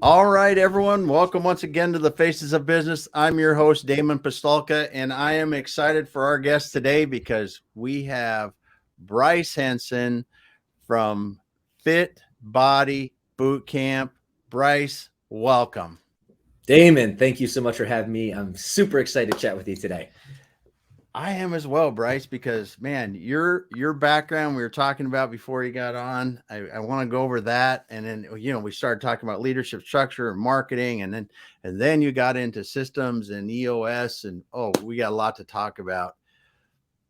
All right, everyone. Welcome once again to the Faces of Business. I'm your host, Damon Pistolka, and I am excited for our guest today because we have Bryce Henson from Fit Body Boot Camp. Bryce, welcome. Damon, thank you so much for having me. I'm super excited to chat with you today. I am as well, Bryce, because man, your background we were talking about before you got on. I want to go over that, and then we started talking about leadership structure and marketing, and then you got into systems and EOS, and we got a lot to talk about.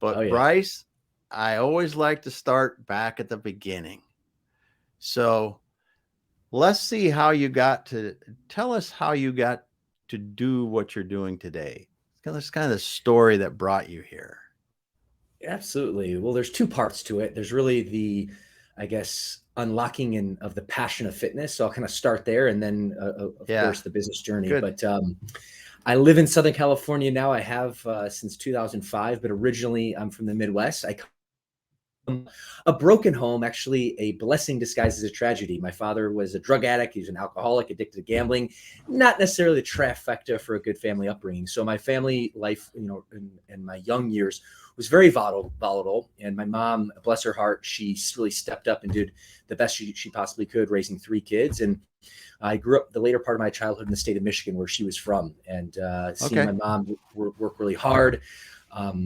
Oh, But yeah. Bryce, I always like to start back at the beginning. So let's see how you got to tell us how you got to do what you're doing today. It's kind of the story that brought you here. Absolutely. Well, there's two parts to it. There's really the, I guess, unlocking of the passion of fitness. So I'll kind of start there and then, of Yeah, course, the business journey. good. But I live in Southern California now. I have since 2005, but originally I'm from the Midwest. I a broken home, actually a blessing disguised as a tragedy. My father was a drug addict. He was an alcoholic, addicted to gambling, not necessarily the trifecta for a good family upbringing. So my family life, in my young years was very volatile. And my mom, bless her heart, she really stepped up and did the best she possibly could, raising three kids. And I grew up the later part of my childhood in the state of Michigan, where she was from, and seeing Okay. my mom work really hard.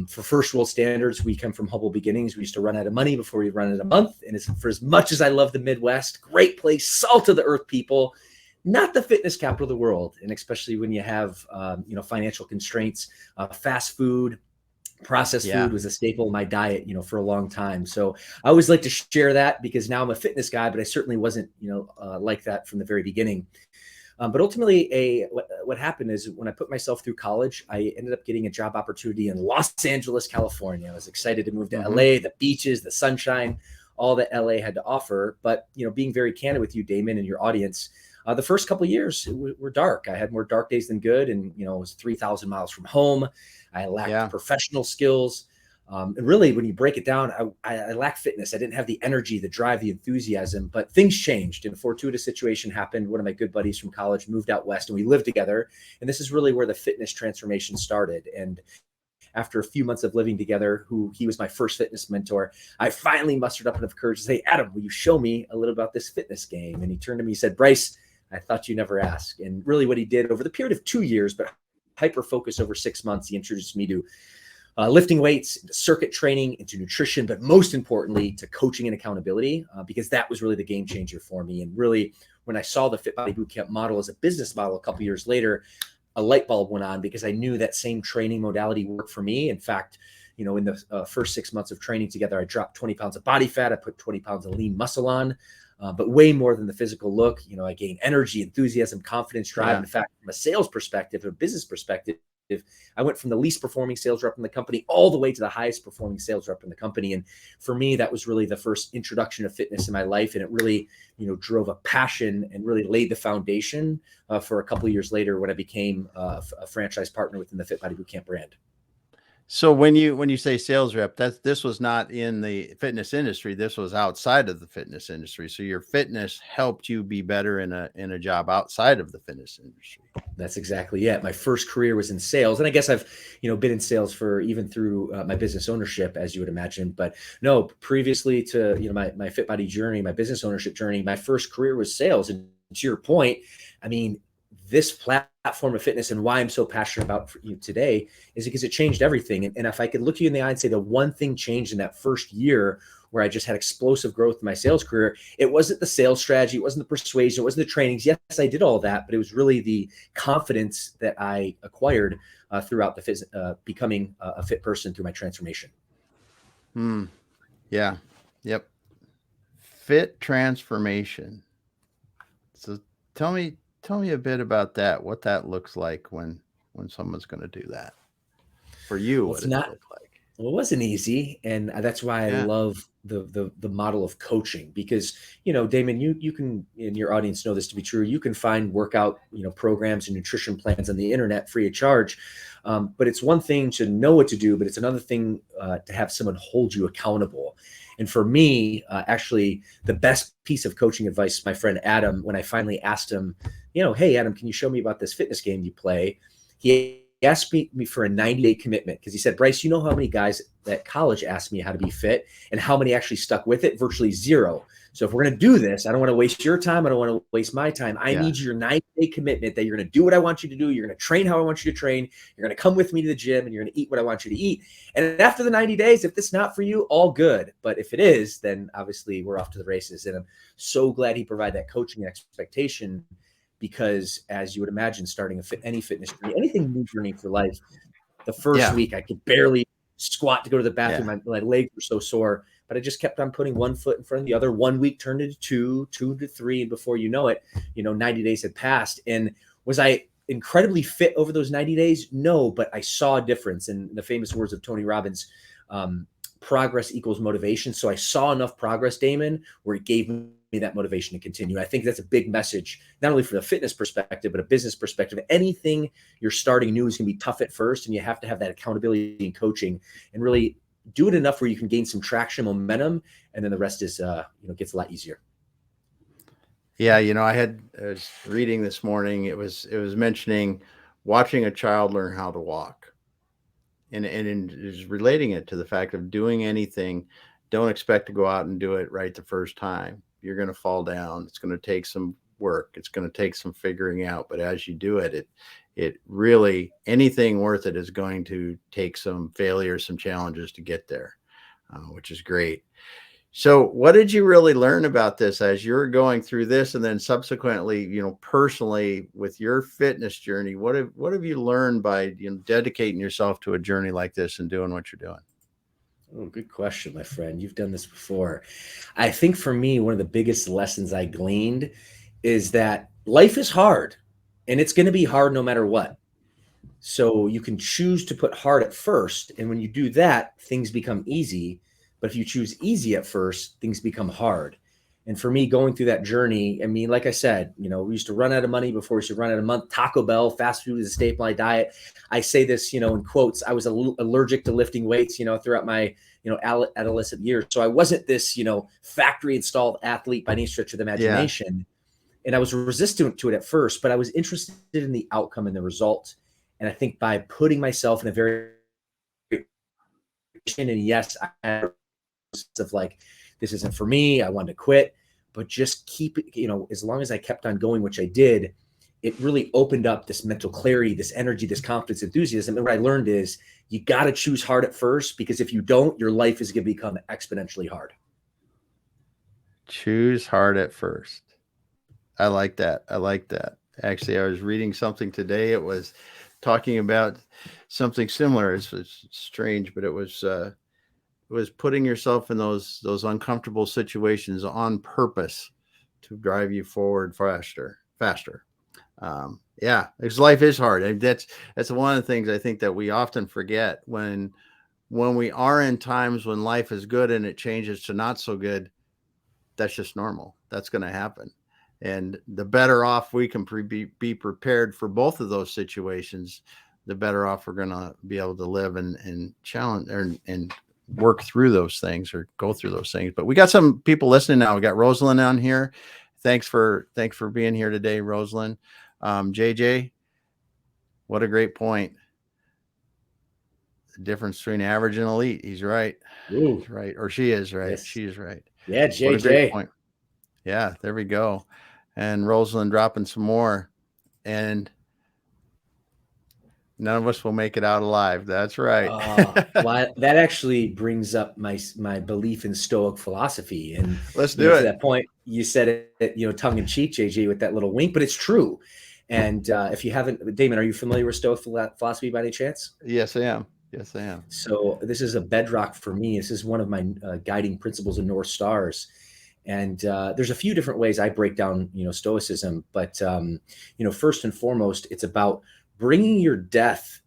For first world standards, we come from humble beginnings. We used to run out of money before we run out of month. And for as much as I love the Midwest, great place, salt of the earth people, not the fitness capital of the world. And especially when you have, financial constraints, fast food, processed Yeah. food was a staple in my diet, for a long time. So I always like to share that because now I'm a fitness guy, but I certainly wasn't, like that from the very beginning. But ultimately, what happened is when I put myself through college, I ended up getting a job opportunity in Los Angeles, California. I was excited to move to Mm-hmm. LA, the beaches, the sunshine, all that LA had to offer. But being very candid with you, Damon, and your audience, the first couple of years were dark. I had more dark days than good, and I was 3,000 miles from home. I lacked Yeah. professional skills. And really, when you break it down, I lacked fitness. I didn't have the energy, the drive, the enthusiasm, but things changed. And a fortuitous situation happened. One of my good buddies from college moved out west and we lived together. And this is really where the fitness transformation started. And after a few months of living together, he was my first fitness mentor, I finally mustered up enough courage to say, Adam, will you show me a little about this fitness game? And he turned to me and said, Bryce, I thought you never asked. And really what he did over the period of 2 years, but hyper focus over 6 months, he introduced me to lifting weights, into circuit training, into nutrition, but most importantly to coaching and accountability, because that was really the game changer for me. And really, when I saw the Fit Body Bootcamp model as a business model a couple years later, a light bulb went on because I knew that same training modality worked for me. In fact, in the first 6 months of training together, I dropped 20 pounds of body fat. I put 20 pounds of lean muscle on, but way more than the physical look. I gained energy, enthusiasm, confidence, drive. Yeah. In fact, from a sales perspective, a business perspective, I went from the least performing sales rep in the company all the way to the highest performing sales rep in the company. And for me, that was really the first introduction of fitness in my life. And it really, drove a passion and really laid the foundation for a couple of years later when I became a franchise partner within the Fit Body Bootcamp brand. So when you say sales rep, this was not in the fitness industry. This was outside of the fitness industry. So your fitness helped you be better in a job outside of the fitness industry. That's exactly it. My first career was in sales, and I guess I've been in sales for even through my business ownership, as you would imagine. But no, previously to my Fit Body journey, my business ownership journey, my first career was sales. And to your point, I mean, this platform of fitness and why I'm so passionate about for you today is because it changed everything. And if I could look you in the eye and say the one thing changed in that first year where I just had explosive growth in my sales career, it wasn't the sales strategy, it wasn't the persuasion, it wasn't the trainings. Yes, I did all that, but it was really the confidence that I acquired throughout becoming a fit person through my transformation. Yeah. Yep. Fit transformation. So tell me a bit about that. What that looks like when someone's going to do that for you. Well, What it's does it not look like? Well, it wasn't easy, and that's why I Yeah. love the model of coaching because Damon, you can, and your audience know this to be true. You can find workout programs and nutrition plans on the internet free of charge, but it's one thing to know what to do, but it's another thing to have someone hold you accountable. And for me, actually, the best piece of coaching advice, my friend Adam, when I finally asked him hey, Adam, can you show me about this fitness game you play? He asked me for a 90-day commitment because he said, Bryce, you know how many guys at college asked me how to be fit and how many actually stuck with it? Virtually zero. So if we're going to do this, I don't want to waste your time. I don't want to waste my time. I need your 90-day commitment that you're going to do what I want you to do. You're going to train how I want you to train. You're going to come with me to the gym and you're going to eat what I want you to eat. And after the 90 days, if it's not for you, all good. But if it is, then obviously we're off to the races. And I'm so glad he provided that coaching expectation, because as you would imagine, starting any fitness journey, anything new journey for life, the first week I could barely squat to go to the bathroom. My legs were so sore, but I just kept on putting one foot in front of the other. 1 week turned into two to three. And before you know it, 90 days had passed. And was I incredibly fit over those 90 days? No, but I saw a difference. In the famous words of Tony Robbins, progress equals motivation. So I saw enough progress, Damon, where it gave me that motivation to continue. I think that's a big message, not only from a fitness perspective, but a business perspective. Anything you're starting new is going to be tough at first, and you have to have that accountability and coaching and really do it enough where you can gain some traction, momentum, and then the rest is, gets a lot easier. Yeah. I was reading this morning, it was mentioning watching a child learn how to walk, and is relating it to the fact of doing anything. Don't expect to go out and do it right the first time. You're going to fall down. It's going to take some work. It's going to take some figuring out. But as you do it, it really, anything worth it is going to take some failures, some challenges to get there, which is great. So what did you really learn about this as you're going through this, and then subsequently, personally with your fitness journey? What have you learned by dedicating yourself to a journey like this and doing what you're doing? Oh, good question, my friend. You've done this before. I think for me, one of the biggest lessons I gleaned is that life is hard, and it's going to be hard no matter what. So you can choose to put hard at first. And when you do that, things become easy. But if you choose easy at first, things become hard. And for me, going through that journey, I mean, like I said, we used to run out of money before we used to run out of month. Taco Bell, fast food is a staple of my diet. I say this, in quotes. I was allergic to lifting weights, throughout my, adolescent years. So I wasn't this, factory installed athlete by any stretch of the imagination. Yeah. And I was resistant to it at first, but I was interested in the outcome and the result. And I think by putting myself in a very, and yes, I had of like, this isn't for me, I wanted to quit, but just keep it, as long as I kept on going, which I did, it really opened up this mental clarity, this energy, this confidence, enthusiasm. And what I learned is you got to choose hard at first, because if you don't, your life is going to become exponentially hard. Choose hard at first. I like that. Actually, I was reading something today. It was talking about something similar. It's strange, but it was putting yourself in those uncomfortable situations on purpose to drive you forward faster. Yeah, because life is hard. And that's one of the things I think that we often forget when we are in times when life is good and it changes to not so good. That's just normal. That's going to happen. And the better off we can be prepared for both of those situations, the better off we're going to be able to live and challenge and work through those things or go through those things. But we got some people listening now. We got Rosalind on here. Thanks for being here today, Rosalind. JJ, what a great point. The difference between average and elite. He's right. Ooh. He's right. Or she is right. Yes. She is right. Yeah, JJ. What a great point. Yeah, there we go. And Rosalind dropping some more. And none of us will make it out alive. That's right. Well, that actually brings up my belief in Stoic philosophy. And let's do it. To that point, you said it, tongue in cheek, JJ, with that little wink, but it's true. And if you haven't, Damon, are you familiar with Stoic philosophy by any chance? Yes, I am. So this is a bedrock for me. This is one of my guiding principles and North Stars. And there's a few different ways I break down, Stoicism. But, first and foremost, it's about bringing your death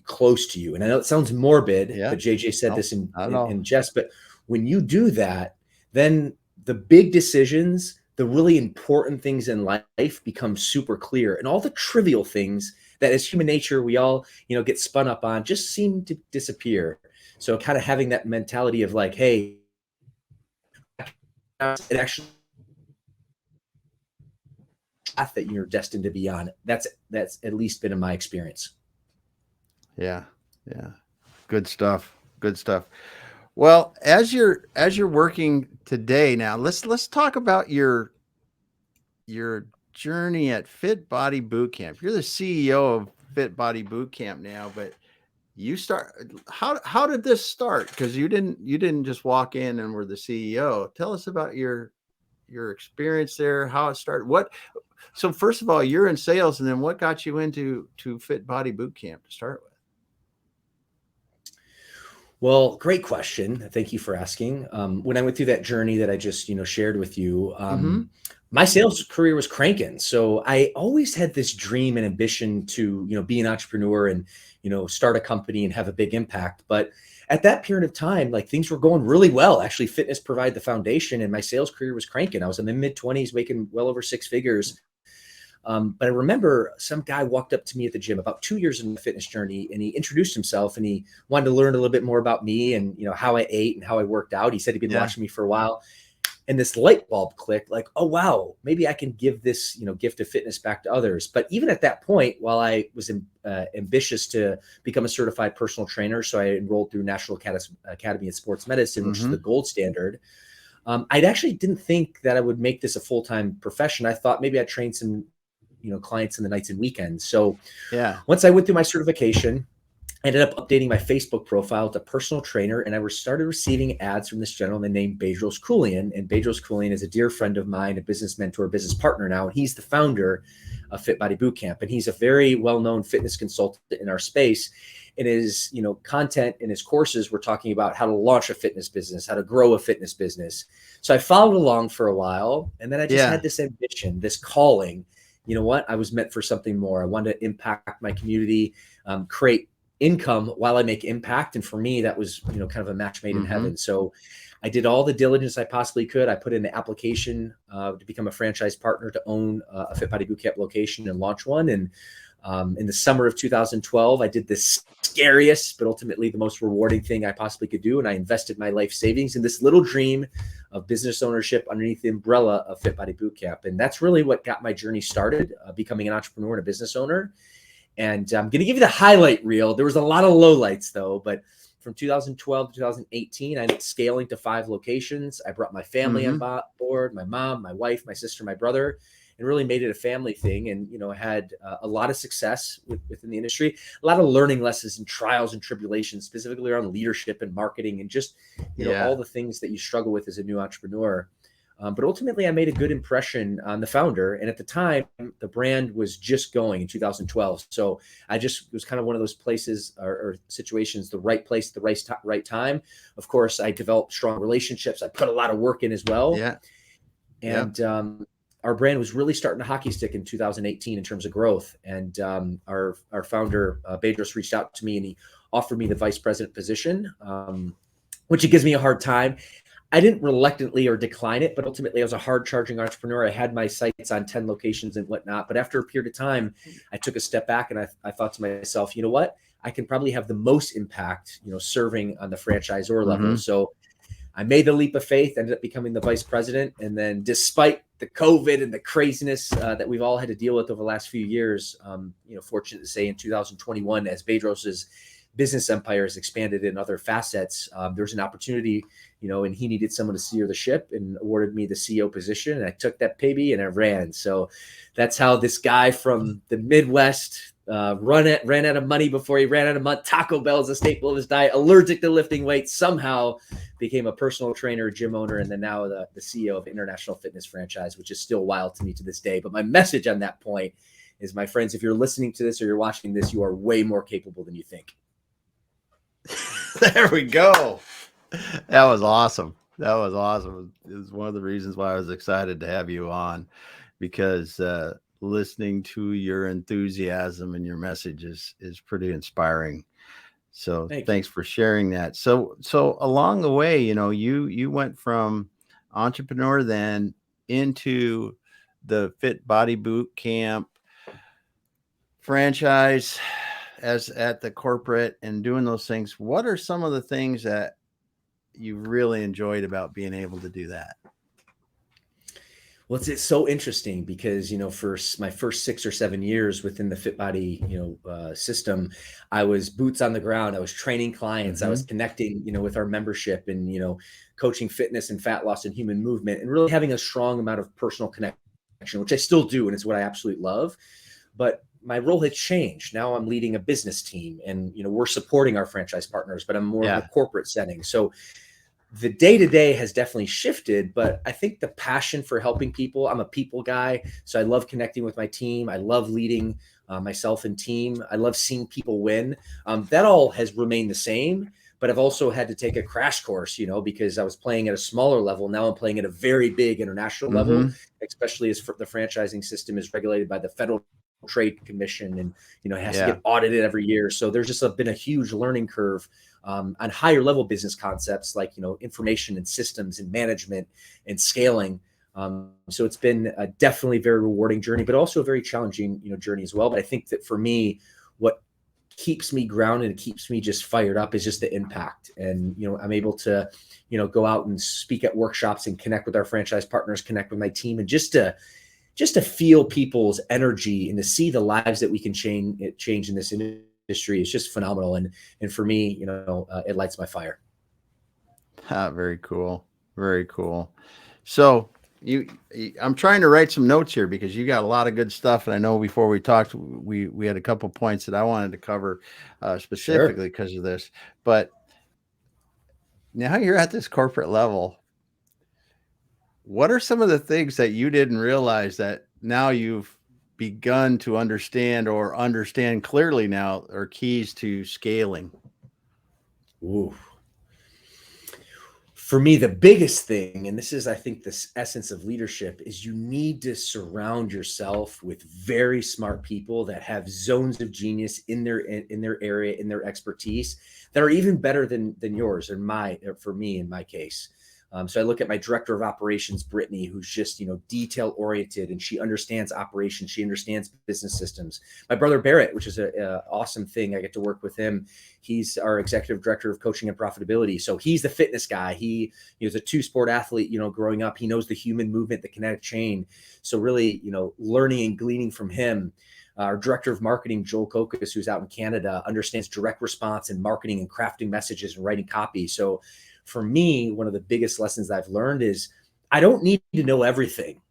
close to you. And I know it sounds morbid, but JJ said this in jest. But when you do that, then the big decisions, the really important things in life become super clear. And all the trivial things that as human nature, we all, get spun up on just seem to disappear. So kind of having that mentality of like, hey, it actually path that you're destined to be on. That's at least been in my experience. Yeah. Yeah. Good stuff. Good stuff. Well, as you're working today now, let's talk about your journey at Fit Body Boot Camp. You're the CEO of Fit Body Boot Camp now, but you start how did this start? Because you didn't just walk in and were the CEO. Tell us about your experience there, how it started. So first of all, you're in sales, and then what got you into Fit Body Boot Camp to start with? Well, great question. Thank you for asking. When I went through that journey that I just, shared with you, Mm-hmm. my sales career was cranking. So I always had this dream and ambition to, be an entrepreneur and, start a company and have a big impact. But at that period of time, like things were going really well. Actually, fitness provided the foundation, and my sales career was cranking. I was in the mid-20s, making well over six figures. But I remember some guy walked up to me at the gym about 2 years in the fitness journey, and he introduced himself, and he wanted to learn a little bit more about me and how I ate and how I worked out. He said he'd been Yeah. watching me for a while, and this light bulb clicked. Like, oh wow, maybe I can give this gift of fitness back to others. But even at that point, while I was ambitious to become a certified personal trainer, so I enrolled through National Academy of Sports Medicine, which is Mm-hmm. the gold standard. I actually didn't think that I would make this a full-time profession. I thought maybe I'd train some clients in the nights and weekends. So Yeah. once I went through my certification, I ended up updating my Facebook profile to personal trainer, and I started receiving ads from this gentleman named Bedros Keuilian. And Bedros Keuilian is a dear friend of mine, a business mentor, business partner now, and he's the founder of Fit Body Boot Camp. And he's a very well-known fitness consultant in our space. In his content in his courses, we're talking about how to launch a fitness business, how to grow a fitness business. So I followed along for a while, and then I just Yeah. had this ambition, this calling. You know what? I was meant for something more. I wanted to impact my community, create income while I make impact. And for me, that was, kind of a match made in Mm-hmm. heaven. So I did all the diligence I possibly could. I put in the application to become a franchise partner to own a Fit Body Bootcamp location and launch one. And in the summer of 2012, I did this scariest, but ultimately the most rewarding thing I possibly could do. And I invested my life savings in this little dream of business ownership underneath the umbrella of Fit Body Bootcamp. And that's really what got my journey started, becoming an entrepreneur and a business owner. And I'm going to give you the highlight reel. There was a lot of lowlights though, but from 2012 to 2018, I'm scaling to 5 locations. I brought my family on Mm-hmm. board, my mom, my wife, my sister, my brother, and really made it a family thing. And, had a lot of success within the industry, a lot of learning lessons and trials and tribulations, specifically around leadership and marketing and just, Yeah. all the things that you struggle with as a new entrepreneur. But ultimately, I made a good impression on the founder. And at the time, the brand was just going in 2012. So it was kind of one of those places or situations, the right place, the right time. Of course, I developed strong relationships. I put a lot of work in as well. Yeah. Yep. And our brand was really starting to hockey stick in 2018 in terms of growth. And our founder, Bedros, reached out to me and he offered me the vice president position, which it gives me a hard time. I didn't reluctantly or decline it, but ultimately I was a hard charging entrepreneur. I had my sights on 10 locations and whatnot. But after a period of time, I took a step back and I thought to myself, you know what? I can probably have the most impact, serving on the franchisor level. Mm-hmm. So I made the leap of faith, ended up becoming the vice president. And then despite the COVID and the craziness that we've all had to deal with over the last few years, fortunate to say in 2021, as Bedros's business empire has expanded in other facets, there's an opportunity, and he needed someone to steer the ship and awarded me the CEO position. And I took that baby and I ran. So that's how this guy from the Midwest ran out of money before he ran out of money. Taco Bell is a staple of his diet, allergic to lifting weights, somehow became a personal trainer, gym owner, and then now the CEO of International Fitness Franchise, which is still wild to me to this day. But my message on that point is, my friends, if you're listening to this or you're watching this, you are way more capable than you think. There we go. That was awesome. That was awesome. It was one of the reasons why I was excited to have you on, because listening to your enthusiasm and your message is pretty inspiring. So Thank you. thanks for sharing that. So along the way, you went from entrepreneur then into the Fit Body Boot Camp franchise as at the corporate and doing those things. What are some of the things that you really enjoyed about being able to do that? Well, it's so interesting because, for my first 6 or 7 years within the FitBody, system, I was boots on the ground. I was training clients. I was Mm-hmm. connecting, with our membership and, coaching fitness and fat loss and human movement and really having a strong amount of personal connection, which I still do. And it's what I absolutely love. But my role has changed. Now I'm leading a business team and, we're supporting our franchise partners, but I'm more in the Yeah. corporate setting. So the day to day has definitely shifted, but I think the passion for helping people, I'm a people guy. So I love connecting with my team. I love leading myself and team. I love seeing people win. That all has remained the same, but I've also had to take a crash course, because I was playing at a smaller level. Now I'm playing at a very big international level, Mm-hmm. especially as the franchising system is regulated by the Federal Trade Commission and, it has to Yeah. get audited every year. So there's just been a huge learning curve on higher level business concepts like information and systems and management and scaling. So it's been a definitely very rewarding journey, but also a very challenging journey as well. But I think that for me, what keeps me grounded and keeps me just fired up is just the impact. And I'm able to go out and speak at workshops and connect with our franchise partners, connect with my team, and just to feel people's energy and to see the lives that we can change in this industry is just phenomenal. And for me, it lights my fire. Very cool. Very cool. So I'm trying to write some notes here because you got a lot of good stuff. And I know before we talked, we had a couple points that I wanted to cover Sure. specifically because of this. But now you're at this corporate level. What are some of the things that you didn't realize that now you've begun to understand or understand clearly now are keys to scaling? Ooh. For me, the biggest thing, and this is, I think, this essence of leadership, is you need to surround yourself with very smart people that have zones of genius in their area, in their expertise, that are even better than yours, for me in my case. So I look at my director of operations, Brittany, who's just detail oriented, and she understands operations, she understands business systems. My brother Barrett, which is a awesome thing, I get to work with him. He's our executive director of coaching and profitability. So he's the fitness guy. He was a two-sport athlete, growing up. He knows the human movement, the kinetic chain. So really, learning and gleaning from him. Our director of marketing, Joel Kokas, who's out in Canada, understands direct response and marketing and crafting messages and writing copy. So for me, one of the biggest lessons I've learned is I don't need to know everything.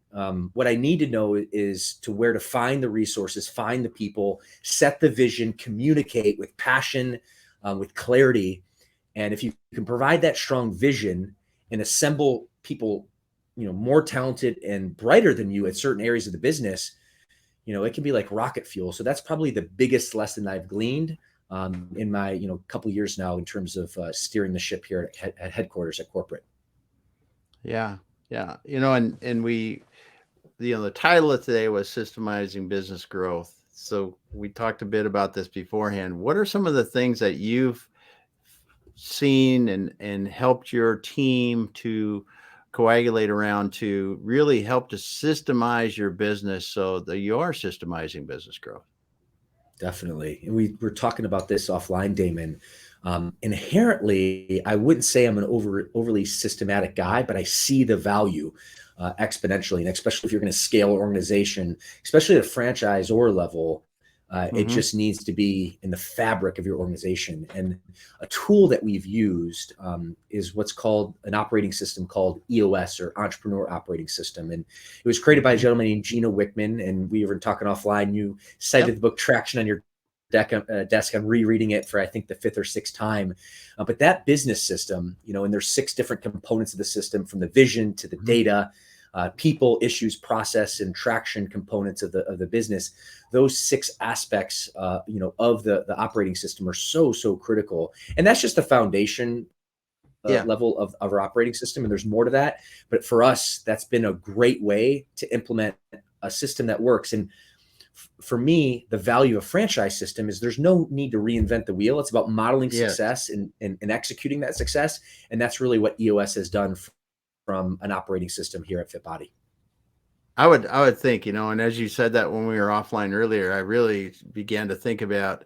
What I need to know is to where to find the resources, find the people, set the vision, communicate with passion, with clarity. And if you can provide that strong vision and assemble people, more talented and brighter than you at certain areas of the business, it can be like rocket fuel. So that's probably the biggest lesson I've gleaned in my couple years now in terms of steering the ship here at headquarters at corporate. Yeah. Yeah. And the title of today was Systemizing Business Growth. So we talked a bit about this beforehand. What are some of the things that you've seen and helped your team to coagulate around to really help to systemize your business so that you are systemizing business growth? Definitely. And we were talking about this offline, Damon. Inherently, I wouldn't say I'm an overly systematic guy, but I see the value exponentially. And especially if you're going to scale an organization, especially at a franchisor level, it Mm-hmm. just needs to be in the fabric of your organization. And a tool that we've used is what's called an operating system called EOS, or Entrepreneur Operating System. And it was created by a Mm-hmm. gentleman named Gino Wickman. And we were talking offline. You cited Yep. the book Traction on your desk. I'm rereading it for, I think, the fifth or sixth time. But that business system, and there's 6 different components of the system, from the vision to the Mm-hmm. data, people, issues, process, and traction components of the business. Those 6 aspects, of the operating system are so critical. And that's just the foundation Yeah. level of our operating system. And there's more to that. But for us, that's been a great way to implement a system that works. And for me, the value of a franchise system is there's no need to reinvent the wheel. It's about modeling Yes. success and executing that success. And that's really what EOS has done from an operating system here at FitBody. I would think, and as you said that when we were offline earlier, I really began to think about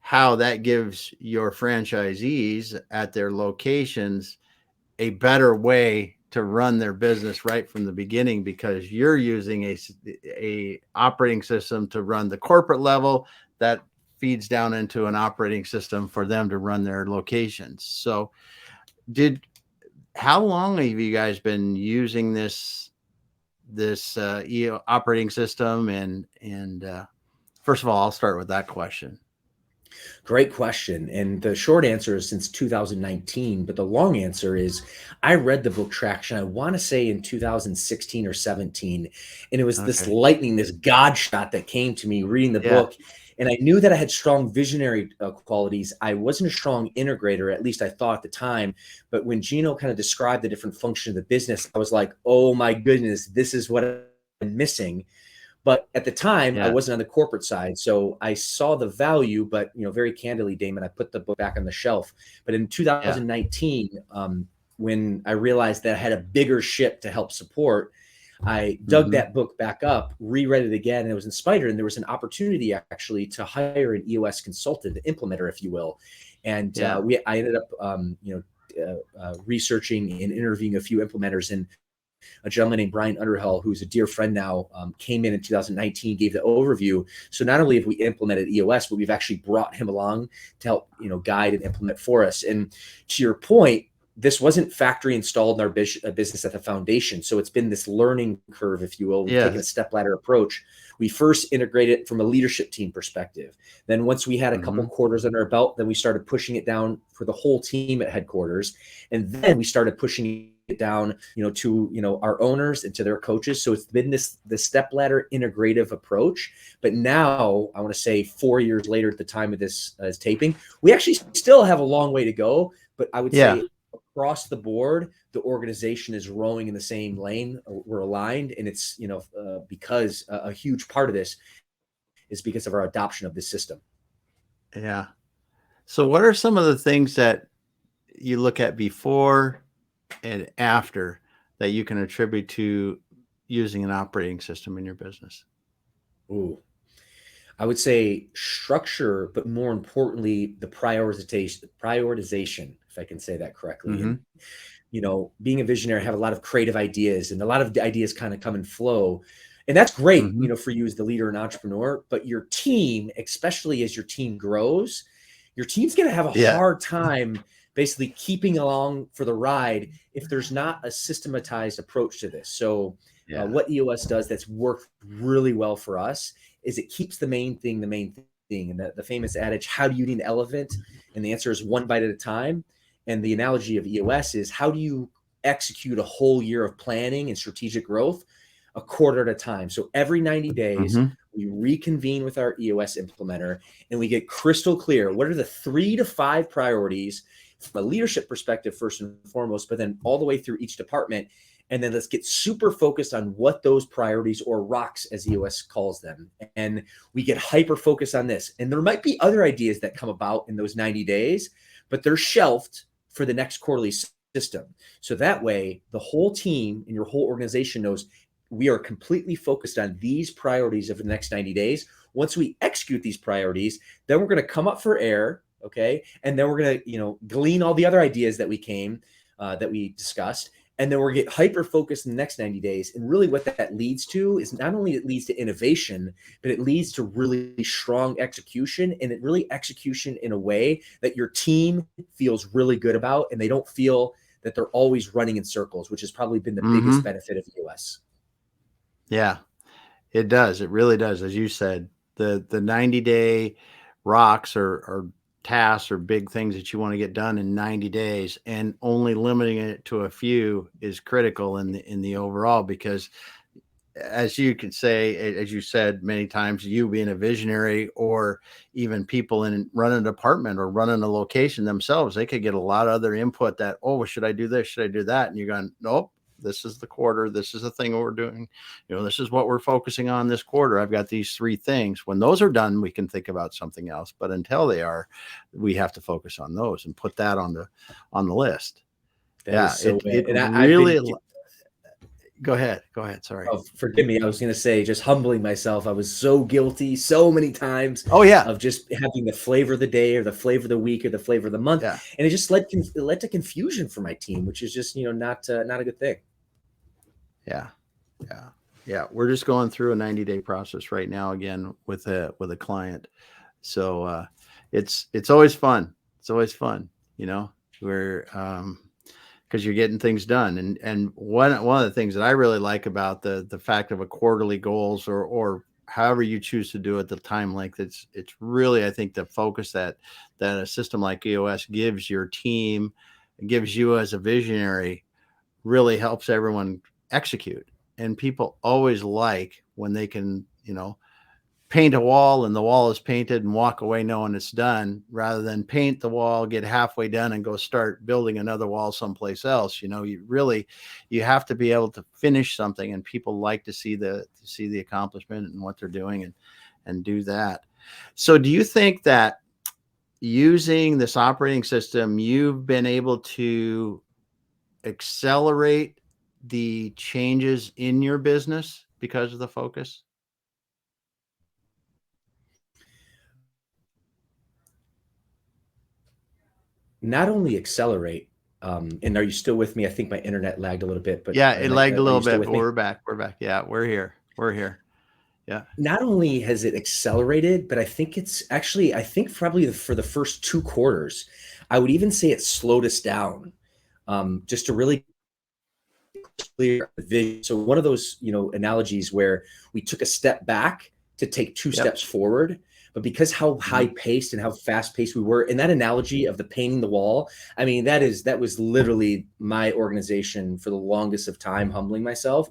how that gives your franchisees at their locations a better way to run their business right from the beginning, because you're using a operating system to run the corporate level that feeds down into an operating system for them to run their locations. So how long have you guys been using this operating system? And first of all, I'll start with that question. Great question. And the short answer is since 2019, but the long answer is I read the book Traction, I want to say in 2016 or 17. And it was this lightning, this God shot that came to me reading the book. And I knew that I had strong visionary qualities. I wasn't a strong integrator, at least I thought at the time. But when Gino kind of described the different functions of the business, I was like, oh my goodness, this is what I'm missing. But at the time, I wasn't on the corporate side. So I saw the value, but, very candidly, Damon, I put the book back on the shelf. But in 2019, when I realized that I had a bigger ship to help support, I dug that book back up, reread it again, and it was inspired. And there was an opportunity actually to hire an EOS consultant, an implementer, if you will. And I ended up, researching and interviewing a few implementers, and a gentleman named Brian Underhill, who's a dear friend now, came in 2019, gave the overview. So not only have we implemented EOS, but we've actually brought him along to help, guide and implement for us. And to your point, this wasn't factory installed in our business at the foundation. So it's been this learning curve, if you will. We've taken a step ladder approach. We first integrated it from a leadership team perspective. Then once we had a couple quarters under our belt, then we started pushing it down for the whole team at headquarters. And then we started pushing it down, to, our owners and to their coaches. So it's been the step ladder integrative approach. But now I want to say 4 years later at the time of this taping, we actually still have a long way to go, but I would say across the board, the organization is rowing in the same lane. We're aligned. And it's, because a huge part of this is because of our adoption of this system. Yeah. So what are some of the things that you look at before and after that you can attribute to using an operating system in your business? Ooh, I would say structure, but more importantly, the prioritization, if I can say that correctly. And, being a visionary, I have a lot of creative ideas, and a lot of ideas kind of come and flow. And that's great, for you as the leader and entrepreneur, but your team, especially as your team grows, your team's going to have a hard time basically keeping along for the ride if there's not a systematized approach to this. So what EOS does that's worked really well for us is it keeps the main thing. And the famous adage, how do you eat an elephant? And the answer is one bite at a time. And the analogy of EOS is, how do you execute a whole year of planning and strategic growth a quarter at a time? So every 90 days, we reconvene with our EOS implementer and we get crystal clear. What are the 3 to 5 priorities from a leadership perspective, first and foremost, but then all the way through each department. And then let's get super focused on what those priorities, or rocks as EOS calls them. And we get hyper focused on this. And there might be other ideas that come about in those 90 days, but they're shelved for the next quarterly system. So that way, the whole team and your whole organization knows we are completely focused on these priorities over the next 90 days. Once we execute these priorities, then we're going to come up for air. Okay. And then we're going to, glean all the other ideas that we discussed. And then we're going to get hyper focused in the next 90 days. And really what that leads to is not only it leads to innovation, but it leads to really strong execution, and it really execution in a way that your team feels really good about. And they don't feel that they're always running in circles, which has probably been the biggest benefit of EOS. Yeah, it does. It really does. As you said, the 90-day rocks are tasks or big things that you want to get done in 90 days, and only limiting it to a few is critical in the overall, because as you could say, as you said many times, you being a visionary, or even people in running a department or running a location themselves, they could get a lot of other input that, oh, should I do this? Should I do that? And you're going, nope, this is the quarter. This is the thing we're doing. This is what we're focusing on this quarter. I've got these 3 things. When those are done, we can think about something else. But until they are, we have to focus on those and put that on the list. That is so it and really. Go ahead. Go ahead. Sorry. Oh, forgive me. I was going to say, just humbling myself. I was so guilty so many times Oh yeah. of just having the flavor of the day or the flavor of the week or the flavor of the month. Yeah. And it just led to confusion for my team, which is just, not a good thing. Yeah. Yeah. Yeah. We're just going through a 90-day process right now again with a client. So it's always fun. It's always fun, we're because you're getting things done. And one of the things that I really like about the fact of a quarterly goals or however you choose to do it, the time length, it's really, I think, the focus that a system like EOS gives your team, gives you as a visionary, really helps everyone execute. And people always like when they can, paint a wall and the wall is painted and walk away knowing it's done, rather than paint the wall, get halfway done and go start building another wall someplace else. You have to be able to finish something, and people like to see the accomplishment and what they're doing and do that. So do you think that using this operating system, you've been able to accelerate the changes in your business because of the focus? Not only accelerate, and are you still with me? I think my internet lagged a little bit, but Yeah, it lagged a are little you still bit, with but me? we're back. We're back. Yeah, we're here. We're here. Yeah. Not only has it accelerated, but I think probably for the first 2 quarters, I would even say it slowed us down, just to really clear the vision. So one of those, analogies where we took a step back to take two Yep. steps forward, but because how high paced and how fast paced we were, in that analogy of the painting the wall, I mean, that was literally my organization for the longest of time, humbling myself,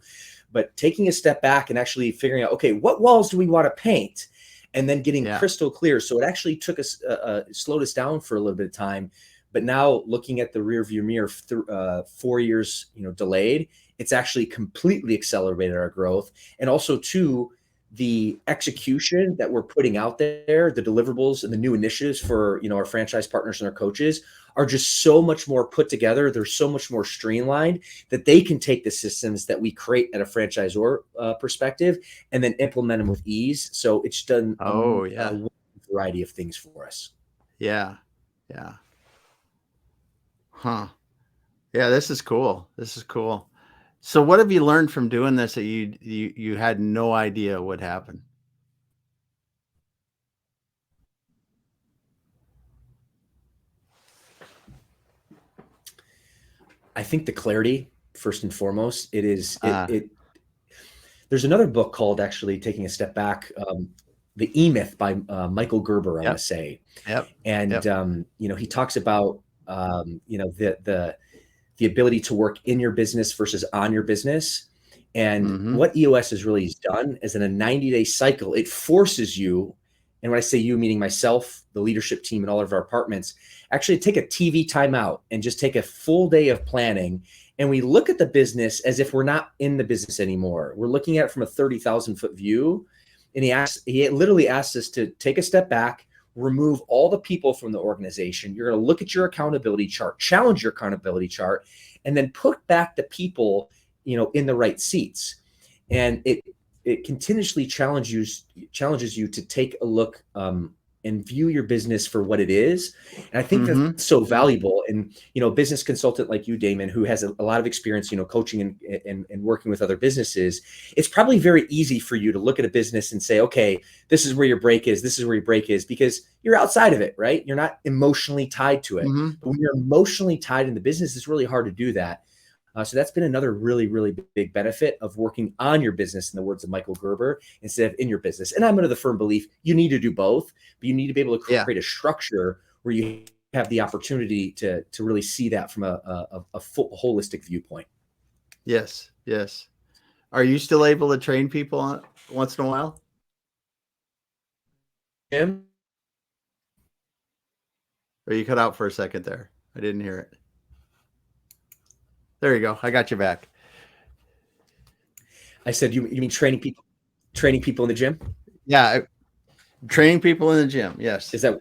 but taking a step back and actually figuring out, okay, what walls do we want to paint? And then getting crystal clear. So it actually took us, slowed us down for a little bit of time. But now looking at the rear view mirror, 4 years, delayed, it's actually completely accelerated our growth. And also too, the execution that we're putting out there, the deliverables and the new initiatives for, our franchise partners and our coaches are just so much more put together. They're so much more streamlined that they can take the systems that we create at a franchisor perspective and then implement them with ease. So it's done a variety of things for us. Yeah. Yeah. Huh. Yeah, this is cool. This is cool. So what have you learned from doing this that you had no idea would happen? I think the clarity, first and foremost, there's another book called, actually, taking a step back, The E-Myth by Michael Gerber, I want to say. Yep. And, he talks about, the ability to work in your business versus on your business. And what EOS has really done is, in a 90-day cycle, it forces you, and when I say you, meaning myself, the leadership team, and all of our departments, actually take a TV timeout and just take a full day of planning. And we look at the business as if we're not in the business anymore. We're looking at it from a 30,000-foot view. And he literally asks us to take a step back, remove all the people from the organization. You're going to look at your accountability chart, challenge your accountability chart, and then put back the people, in the right seats. And it continuously challenges you to take a look and view your business for what it is. And I think that's so valuable. And, a business consultant like you, Damon, who has a lot of experience, coaching and working with other businesses, it's probably very easy for you to look at a business and say, okay, this is where your break is. This is where your break is, because you're outside of it, right? You're not emotionally tied to it. But when you're emotionally tied in the business, it's really hard to do that. So that's been another really, really big benefit of working on your business, in the words of Michael Gerber, instead of in your business. And I'm under the firm belief you need to do both, but you need to be able to create a structure where you have the opportunity to really see that from a full holistic viewpoint. Yes. Yes. Are you still able to train people once in a while? Jim? Or you cut out for a second there? I didn't hear it. There you go. I got you back. I said, you mean training people in the gym? Yeah. Training people in the gym. Yes. Is that?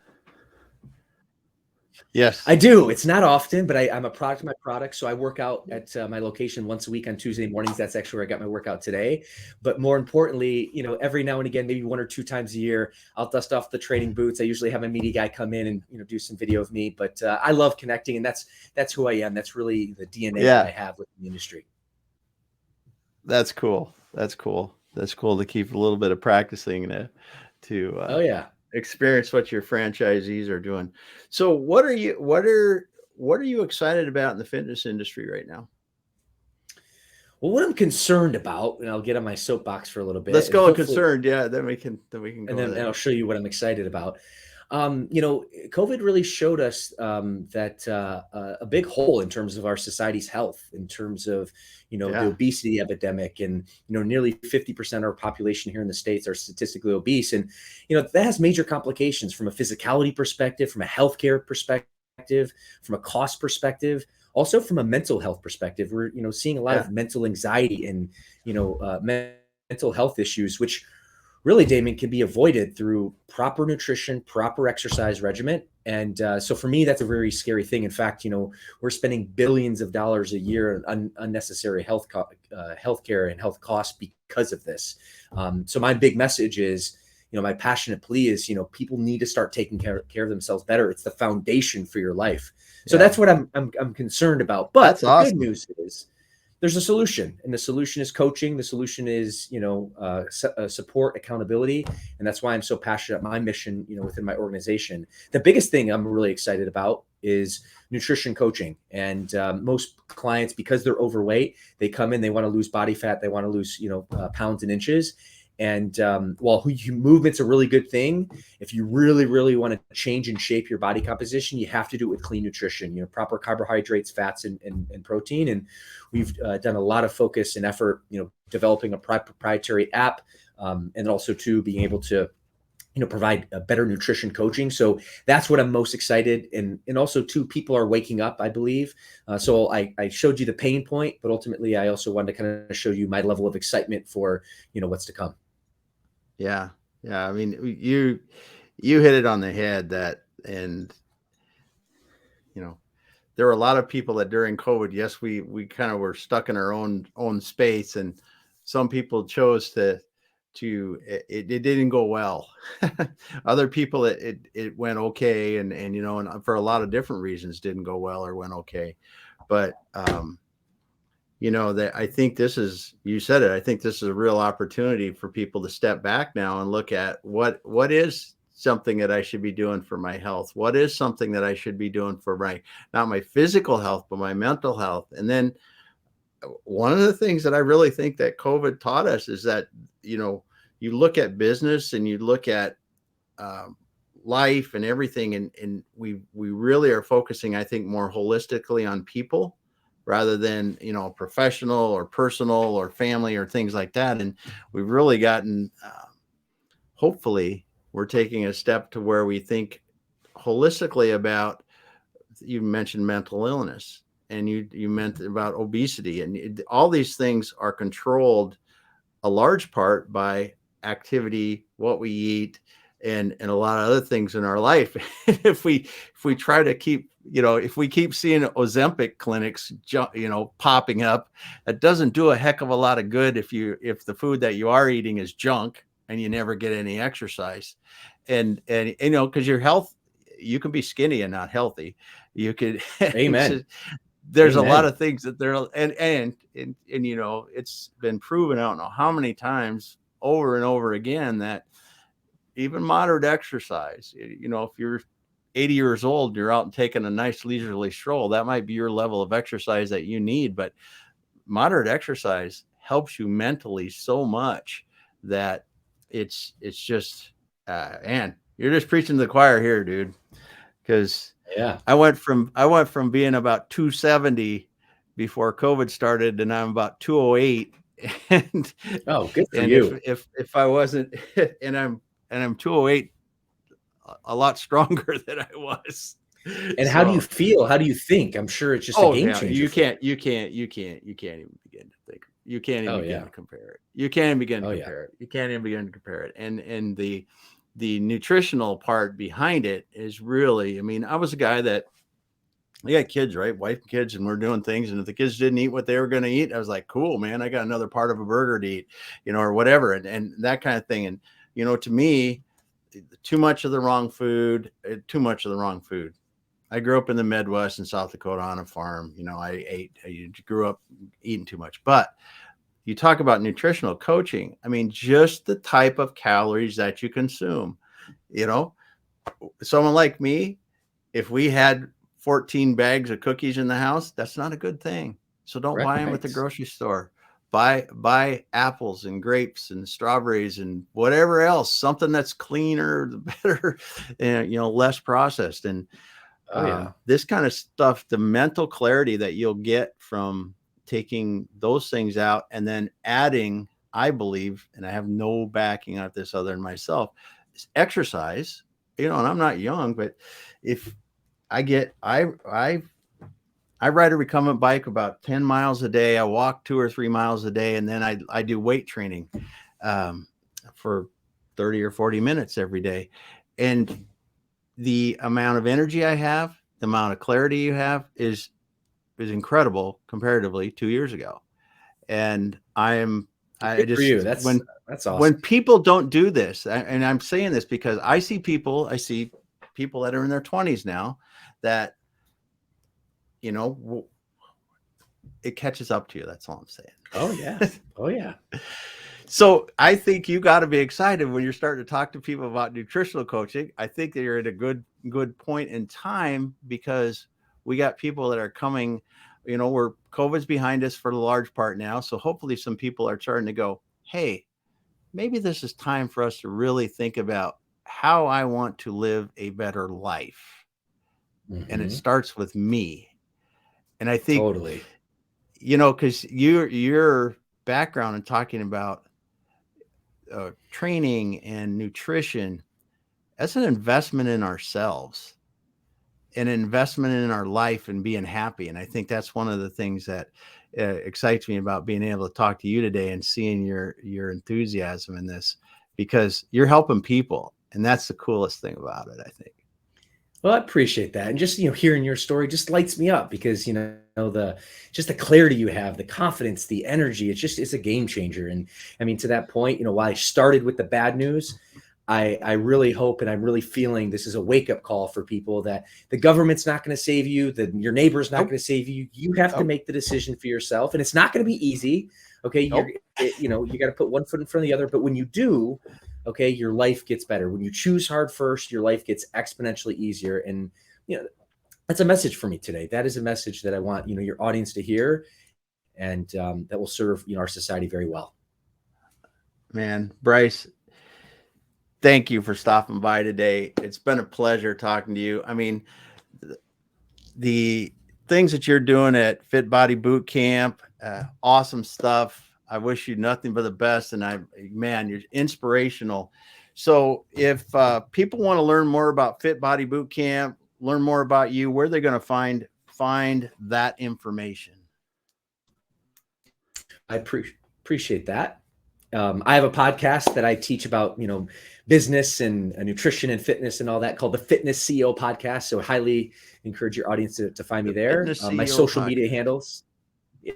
Yes. I do. It's not often, but I'm a product of my product. So I work out at my location once a week on Tuesday mornings. That's actually where I got my workout today. But more importantly, every now and again, maybe 1 or 2 times a year, I'll dust off the training boots. I usually have my media guy come in and do some video of me. But I love connecting, and that's who I am. That's really the DNA that I have within the industry. That's cool. That's cool. That's cool to keep a little bit of practicing to Oh yeah. experience what your franchisees are doing. So what are you excited about in the fitness industry right now? Well, what I'm concerned about, and I'll get on my soapbox for a little bit. Let's go concerned. Yeah, then we can go and then there. I'll show you what I'm excited about. COVID really showed us that a big hole in terms of our society's health, in terms of, the obesity epidemic, and, nearly 50% of our population here in the States are statistically obese. And, that has major complications from a physicality perspective, from a healthcare perspective, from a cost perspective, also from a mental health perspective. We're, seeing a lot of mental anxiety and, mental health issues, which really, Damon, can be avoided through proper nutrition, proper exercise regimen. And so for me, that's a very scary thing. In fact, we're spending billions of dollars a year on unnecessary healthcare and health costs because of this. So my big message is, my passionate plea is, people need to start taking care of themselves better. It's the foundation for your life. So that's what I'm concerned about. But that's awesome. Good news is, there's a solution, and the solution is coaching. The solution is, support, accountability. And that's why I'm so passionate about my mission, within my organization. The biggest thing I'm really excited about is nutrition coaching. And most clients, because they're overweight, they come in, they want to lose body fat. They want to lose, pounds and inches. And while movement's a really good thing, if you really, really want to change and shape your body composition, you have to do it with clean nutrition, proper carbohydrates, fats, and protein. And we've done a lot of focus and effort, developing a proprietary app, and also being able to, provide a better nutrition coaching. So that's what I'm most excited. And also people are waking up, I believe. So I showed you the pain point, but ultimately I also wanted to kind of show you my level of excitement for, what's to come. Yeah. I mean, you hit it on the head and there were a lot of people that during COVID, yes, we kind of were stuck in our own space, and some people chose it didn't go well. Other people, it went okay. And for a lot of different reasons didn't go well or went okay. But, that I think you said it, I think this is a real opportunity for people to step back now and look at what is something that I should be doing for my health. What is something that I should be doing for not my physical health, but my mental health. And then one of the things that I really think that COVID taught us is that, you look at business and you look at life and everything. And we really are focusing, I think, more holistically on people rather than, professional or personal or family or things like that. And we've really gotten, hopefully we're taking a step to where we think holistically about, you mentioned mental illness, and you meant about obesity, and all these things are controlled a large part by activity, what we eat, and a lot of other things in our life. if we try to keep, if we keep seeing Ozempic clinics, popping up, it doesn't do a heck of a lot of good if the food that you are eating is junk and you never get any exercise. And because your health, you can be skinny and not healthy. You could, Amen. There's Amen. A lot of things that and it's been proven, I don't know how many times over and over again, that even moderate exercise, if you're 80 years old, you're out and taking a nice leisurely stroll, that might be your level of exercise that you need. But moderate exercise helps you mentally so much that it's just, and you're just preaching to the choir here, dude. Because I went from being about 270 before COVID started, and I'm about 208. And good for you. If I wasn't, and I'm 208, a lot stronger than I was. And how do you feel? How do you think? I'm sure it's just a game changer. You can't even begin to think. You can't even begin to compare it. You can't even begin to compare it. You can't even begin to compare it. And the nutritional part behind it is really, I mean, I was a guy that I got kids, right? Wife and kids, and we're doing things. And if the kids didn't eat what they were going to eat, I was like, cool, man, I got another part of a burger to eat, or whatever. And that kind of thing. And, to me, too much of the wrong food, too much of the wrong food. I grew up in the Midwest in South Dakota on a farm. I grew up eating too much. But you talk about nutritional coaching. I mean, just the type of calories that you consume, someone like me, if we had 14 bags of cookies in the house, that's not a good thing. So don't buy them at the grocery store. Buy apples and grapes and strawberries and whatever else, something that's cleaner, better, and less processed. And this kind of stuff, the mental clarity that you'll get from taking those things out and then adding, I believe, and I have no backing on this other than myself, is exercise. And I'm not young, but if I ride a recumbent bike about 10 miles a day. I walk 2 or 3 miles a day. And then I do weight training for 30 or 40 minutes every day. And the amount of energy I have, the amount of clarity you have is incredible comparatively 2 years ago. And Good for you. That's awesome. When people don't do this, and I'm saying this because I see people that are in their 20s now that, it catches up to you. That's all I'm saying. Oh yeah. Oh yeah. So I think you got to be excited when you're starting to talk to people about nutritional coaching. I think that you're at a good point in time because we got people that are coming, where COVID's behind us for the large part now. So hopefully some people are starting to go, hey, maybe this is time for us to really think about how I want to live a better life. Mm-hmm. And it starts with me. And I think totally, because your background in talking about training and nutrition, that's an investment in ourselves, an investment in our life and being happy. And I think that's one of the things that excites me about being able to talk to you today and seeing your enthusiasm in this, because you're helping people. And that's the coolest thing about it, I think. Well, I appreciate that. And just, hearing your story just lights me up because, the clarity you have, the confidence, the energy, it's a game changer. And I mean, to that point, while I started with the bad news, I really hope, and I'm really feeling this is a wake up call for people that the government's not going to save you. Your neighbor's not going to save you. You have to make the decision for yourself, and it's not going to be easy. Okay. You got to put one foot in front of the other, but when you do, okay, your life gets better. When you choose hard first, your life gets exponentially easier. And, that's a message for me today. That is a message that I want, your audience to hear, and that will serve, our society very well. Man, Bryce, thank you for stopping by today. It's been a pleasure talking to you. I mean, the things that you're doing at Fit Body Boot Camp, awesome stuff. I wish you nothing but the best. And you're inspirational. So if people want to learn more about Fit Body Boot Camp, learn more about you, where are they going to find that information? I appreciate that. I have a podcast that I teach about, business and nutrition and fitness and all that, called the Fitness CEO Podcast. So I highly encourage your audience to find me there. My social media handles.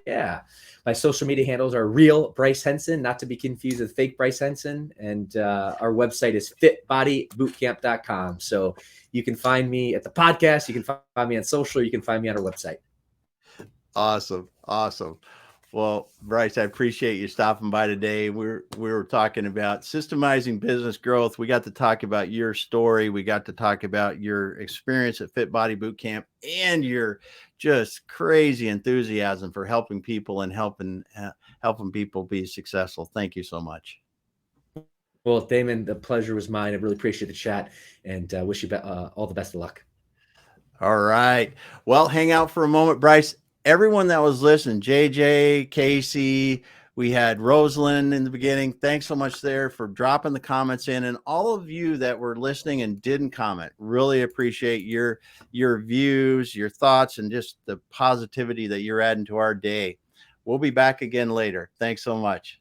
Yeah. My social media handles are real Bryce Henson, not to be confused with fake Bryce Henson. And our website is fitbodybootcamp.com. So you can find me at the podcast. You can find me on social. You can find me on our website. Awesome. Well, Bryce, I appreciate you stopping by today. We were talking about systemizing business growth. We got to talk about your story. We got to talk about your experience at Fit Body Boot Camp and your just crazy enthusiasm for helping people and helping people be successful. Thank you so much. Well, Damon, the pleasure was mine. I really appreciate the chat, and wish you all the best of luck. All right. Well, hang out for a moment, Bryce. Everyone that was listening, JJ, Casey, we had Rosalind in the beginning. Thanks so much there for dropping the comments in, and all of you that were listening and didn't comment. Really appreciate your views, your thoughts, and just the positivity that you're adding to our day. We'll be back again later. Thanks so much.